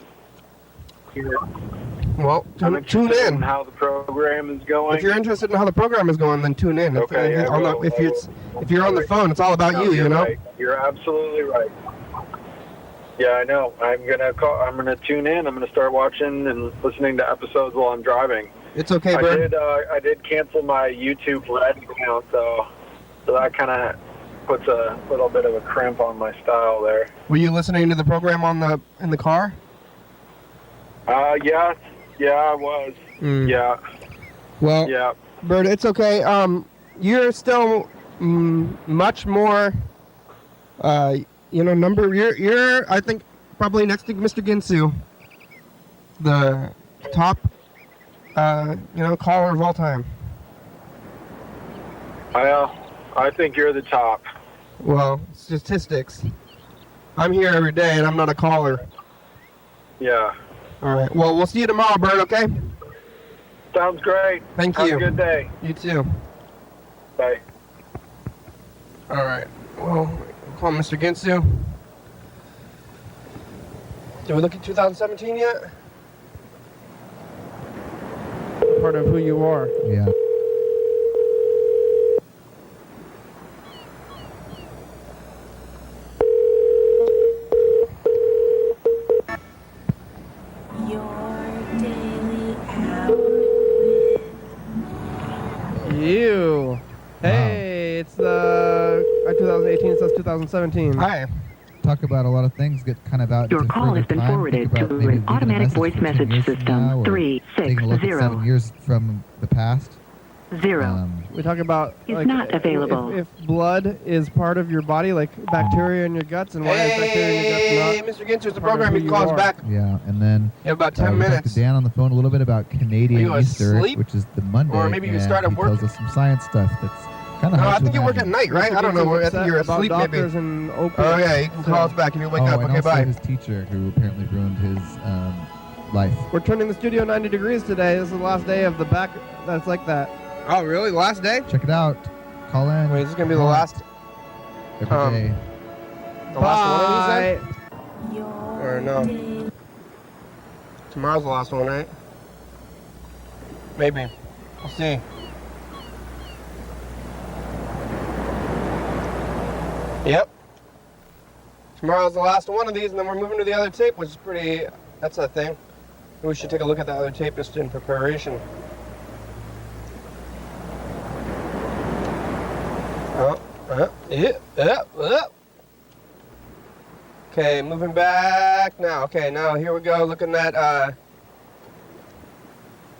well, tune in. How the program is going. If you're interested in how the program is going, then tune in. Okay. If you're on the phone, it's all about you. You know. Right. You're absolutely right. Yeah, I know. I'm gonna tune in. I'm gonna start watching and listening to episodes while I'm driving. It's okay, Bert. I did cancel my YouTube Red account though, so that kind of puts a little bit of a crimp on my style there. Were you listening to the program in the car? Yeah, I was. Yeah. Well, yeah. Bert, it's okay. You're still much more. You're I think probably next to Mr. Ginsu, the top caller of all time. I think you're the top. Well, statistics. I'm here every day and I'm not a caller. Yeah. All right. Well, we'll see you tomorrow, Bert, okay? Sounds great. Thank you. Have a good day. You too. Bye. All right. Well, call Mr. Ginsu. Did we look at 2017 yet? Part of who you are. Yeah. You. Hey, it's 2018, it says 2017. Hi. Talk about a lot of things, get kind of out. Your call has been forwarded to an automatic voice message system. 360. 7 years from the past. 0. We talk about Is not available. If blood is part of your body, like bacteria in your guts, and why is bacteria in your guts not? Mr. Ginsu, it's the program. You call us back. Yeah, and then you have about 10 we minutes. talked to Dan on the phone a little bit about Canadian Easter, asleep? which is the Monday. Or maybe you start at he work. tells us some science stuff that's kind of hard I think to you work at imagine. night, right? I don't know. I think you're asleep, maybe. And Oh, yeah, you can call us back if you wake up. And Okay, also bye. his teacher, who apparently ruined his life. We're turning the studio 90 degrees today. This is the last day of the back that's like that. Oh, really? The last day? Check it out. Call in. Wait, is this going to be the last? Every day. The last one, you said? Or no? Tomorrow's the last one, right? Maybe. We'll see. Yep. Tomorrow's the last one of these, and then we're moving to the other tape, which is pretty... That's a thing. We should take a look at that other tape just in preparation. Okay, moving back now. Okay, now here we go. Looking at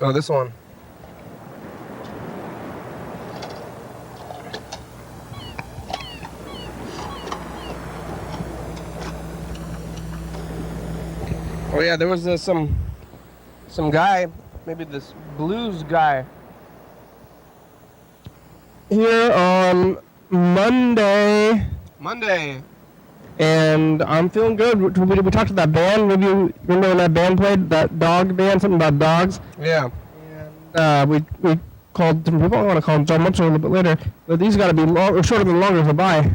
this one. Oh yeah, there was some guy, maybe this blues guy, Here on Monday, and I'm feeling good. We talked to that band. Maybe you remember when that band played, that dog band, something about dogs. Yeah. And we called some people. I want to call them John Muncher a little bit later, but these got to be shorter than longer to buy.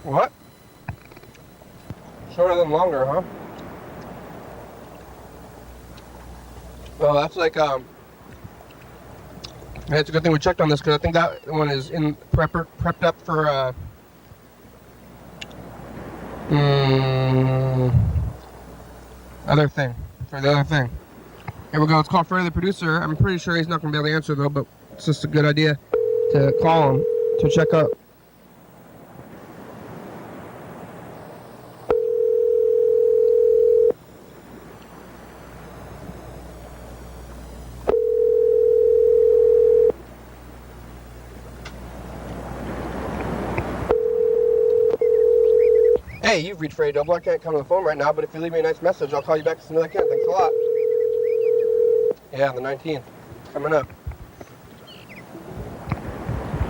What? Shorter than longer, huh? Well, that's like it's a good thing we checked on this because I think that one is prepped up for other thing. For the other thing. Here we go. Let's call Freddie, the producer. I'm pretty sure he's not going to be able to answer though, but it's just a good idea to call him to check up. Hey, you've reached Freddie Doble. I can't come to the phone right now, but if you leave me a nice message, I'll call you back as soon as I can. Thanks a lot. Yeah, the 19th. Coming up.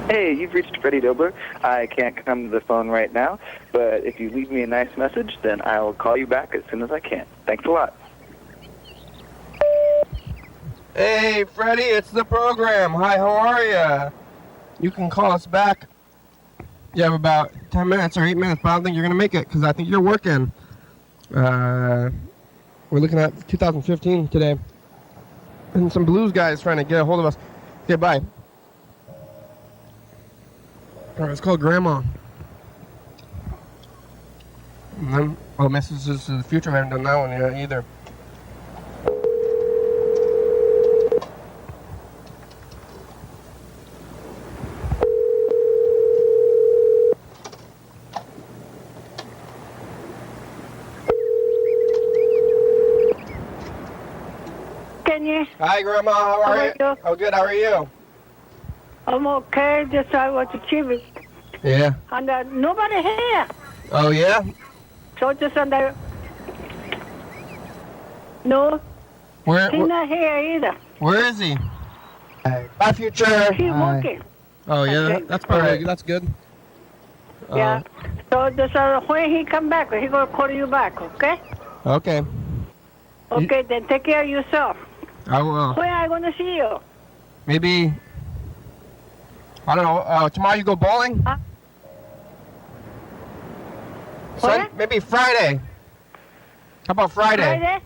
Hey, you've reached Freddie Dobler. I can't come to the phone right now, but if you leave me a nice message, then I'll call you back as soon as I can. Thanks a lot. Hey, Freddie, it's the program. Hi, how are ya? You can call us back. You have about 10 minutes or 8 minutes, but I don't think you're going to make it because I think you're working. We're looking at 2015 today. And some blues guys trying to get a hold of us. Okay, bye. All right, it's called Grandma. And then, Messages to the Future. I haven't done that one yet either. Hi, Grandma. How are you? Oh, good. How are you? I'm okay. Just I was achieving. Yeah. And nobody here. Oh, yeah? So just no. He's not here either. Where is he? Bye, Future. He's working. Oh, yeah. Okay. That's probably that's good. Yeah. So just when he come back, he gonna call you back. Okay. Okay. Okay. Then take care of yourself. I will. When are you going to see you? Maybe, I don't know, tomorrow you go bowling? Maybe Friday. How about Friday? Friday?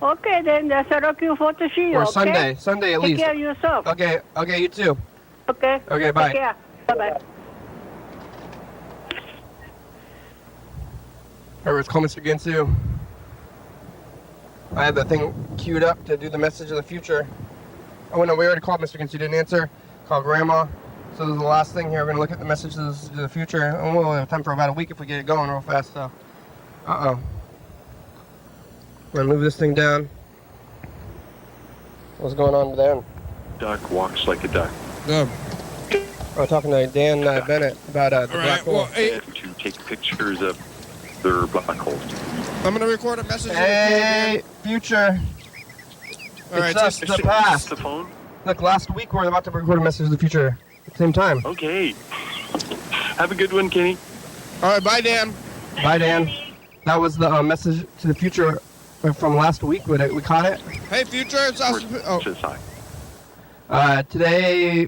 Okay, then that's looking forward to see you, Or Sunday. okay? Sunday at least. Take care of yourself. Okay, you too. Okay. Okay, bye. Take care. Bye-bye. All right, let's call Mr. Ginsu. I had that thing queued up to do the message of the future. Oh, no, we already called Mr. Ginsu. Didn't answer. Called Grandma. So this is the last thing here. We're going to look at the messages of the future. And we'll have time for about a week if we get it going real fast. So, uh-oh. We're going to move this thing down. What's going on there? Duck walks like a duck. Good. We're talking to Dan Bennett about the black hole. To take pictures of their black holes. I'm going to record a message. Hey, future. All right, it's us, the past. The phone? Look, last week we were about to record a message of the future at the same time. Okay. Have a good one, Kenny. All right, bye, Dan. Bye, Dan. That was the message to the future from last week. We caught it. Hey, future. It's us. Today,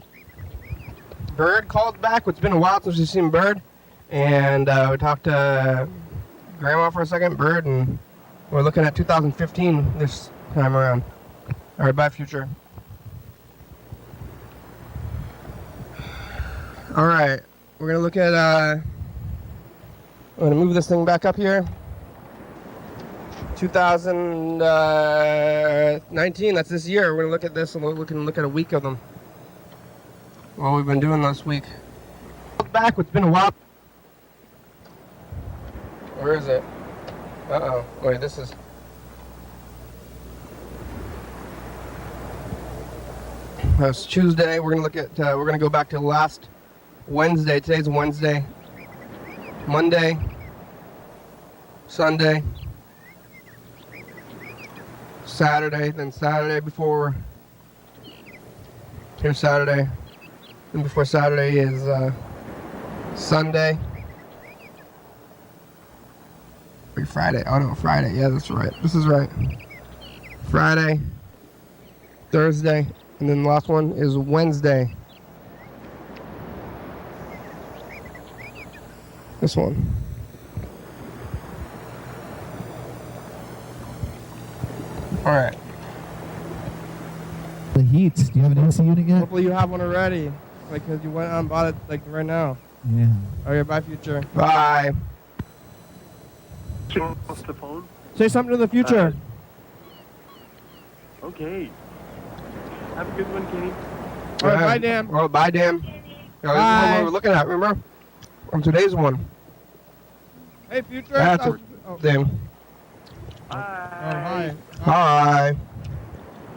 Bird called back. It's been a while since we've seen Bird. And we talked to Grandma for a second, Bird, and we're looking at 2015 this time around. All right, bye, future. All right, we're gonna look at. I'm gonna move this thing back up here. 2019. That's this year. We're gonna look at this and we can look at a week of them. what we've been doing this week. Back, it's been a while. Where is it? Uh-oh. Wait, this is... It's Tuesday. We're gonna look at. We're gonna go back to last Wednesday. Today's Wednesday. Monday. Sunday. Saturday. Then Saturday before. Here's Saturday. And before Saturday is Sunday. Wait, Friday. Oh no, Friday. Yeah, that's right. This is right. Friday. Thursday. And then the last one is Wednesday. This one. Alright. The heat. Do you have an AC unit yet? Hopefully you have one already. Like, cause you went out and bought it like right now. Yeah. Okay, bye, future. Bye. Off the phone? Say something to the future. Okay. Have a good one, Kenny. All right, bye, Dan. Oh, bye, Dan. Yeah, this is the one we were looking at, remember? From today's one. Hey, future. That's Dan. Hi. Hi.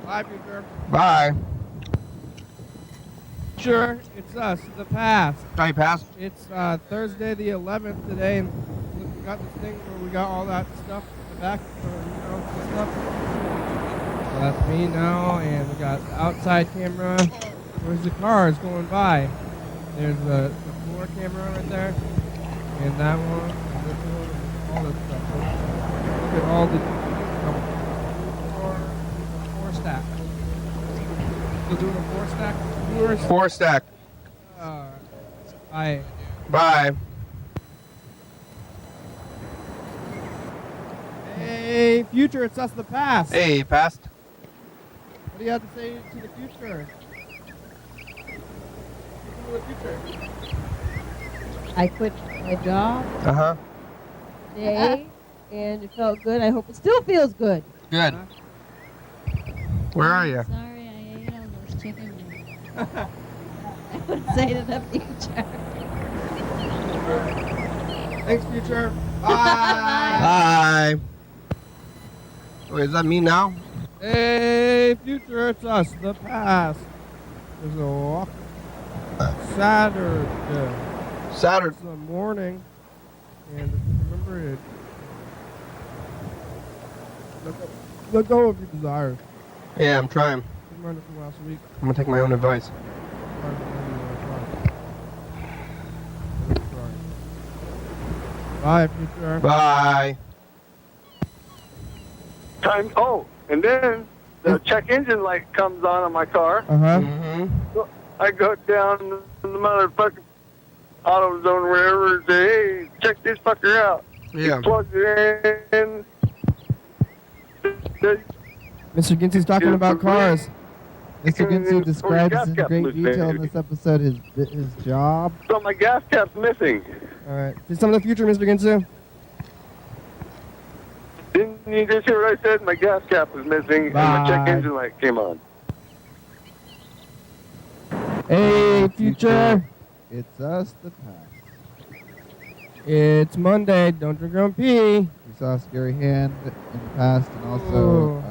Bye, future. Bye. Future, it's us, the past. Hi, past. It's Thursday the 11th today, and we got this thing where we got all that stuff in the back, stuff. So that's me now, and we got the outside camera. Where's the cars going by? There's the floor camera right there, and that one, and this one, and all this stuff. Look at all the four stack. Still doing a four stack? Four stack. Bye. Bye. Hey, future, it's us, the past. Hey, past. What do you have to say to the future? To the future. I quit my job Uh-huh. today, and it felt good. I hope it still feels good. Good. Where are you? Sorry, I ate all those chicken wings. I would say to the future. Thanks, future. Bye. Wait, is that me now? Hey, future, it's us, the past. There's a walk. Saturday. Saturday. It's the morning. And remember it. Let go of your desires. Yeah, I'm trying. Reminder from last week. I'm gonna take my own advice. Bye, future. Bye. Time. Oh, and then the check engine light comes on my car. Mm-hmm. So I go down to the motherfucking AutoZone wherever and say, hey, check this fucker out. Yeah. He plugs it in. Mr. Ginty's talking about cars. Mr. Ginty describes in great detail in this episode his job. So my gas cap's missing. All right. Say something to the future, Mr. Ginty. Didn't you just hear what I said? My gas cap was missing and my check engine light came on. Hey, future. It's us, the past. It's Monday. Don't drink your own pee. We saw Scary Hand in the past, and also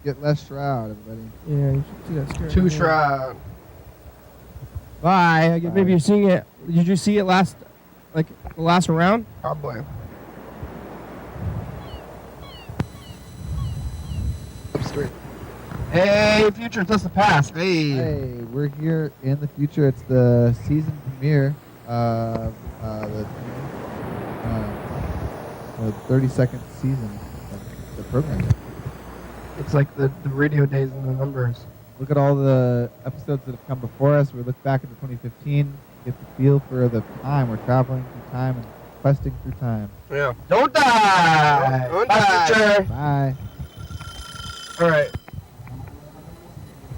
get less Shroud, everybody. Yeah, you should see that scary. Two Shroud. Bye. Maybe you're seeing it. Did you see it last, like the last round? Probably. Hey, future, it's us the past. Hey. Hey, we're here in the future. It's the season premiere of the 32nd season of the program. It's like the radio days and the numbers. Look at all the episodes that have come before us. We look back into 2015, get the feel for the time. We're traveling through time and questing through time. Yeah. Don't die. Don't die. Future. Bye. All right.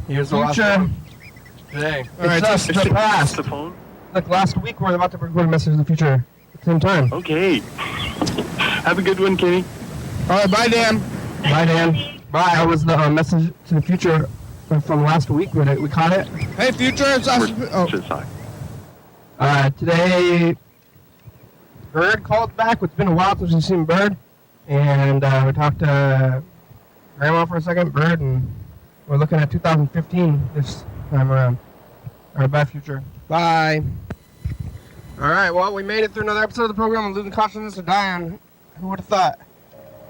Here's the last one. Today. All right, it's us, the past. The phone? Like last week, we were about to record a message to the future at the same time. Okay. Have a good one, Kenny. All right, bye, Dan. Bye, Dan. Bye. That was the message to the future from last week. We caught it. Hey, Future. Today, Bird called back. It's been a while since we've seen Bird. And we talked to Grandma for a second, Bird, and we're looking at 2015 this time around. All right, bye, Future. Bye. All right, well, we made it through another episode of the program of Losing Consciousness or Dying. Who would have thought?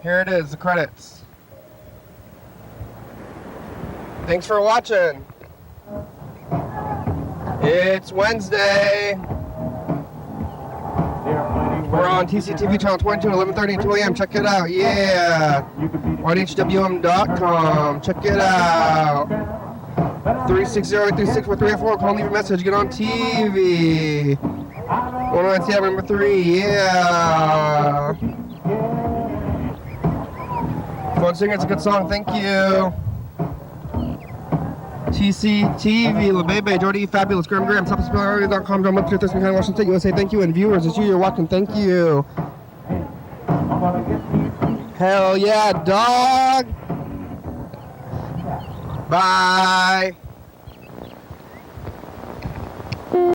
Here it is, the credits. Thanks for watching. It's Wednesday. We're on TCTV channel 22 at 11:30 and 2 a.m. Check it out. Yeah. YDHWM.com. Check it out. 360-836-4384. Call and leave a message. Get on TV. 197 number 3. Yeah. Fun singer. It's a good song. Thank you. TCTV, La Bebe, Jordy, Fabulous, Graham, TopSpellerArea.com, John Webster, Thurston County, Washington State, USA. Thank you, and viewers, it's you're watching. Thank you. Hell yeah, dog. Bye.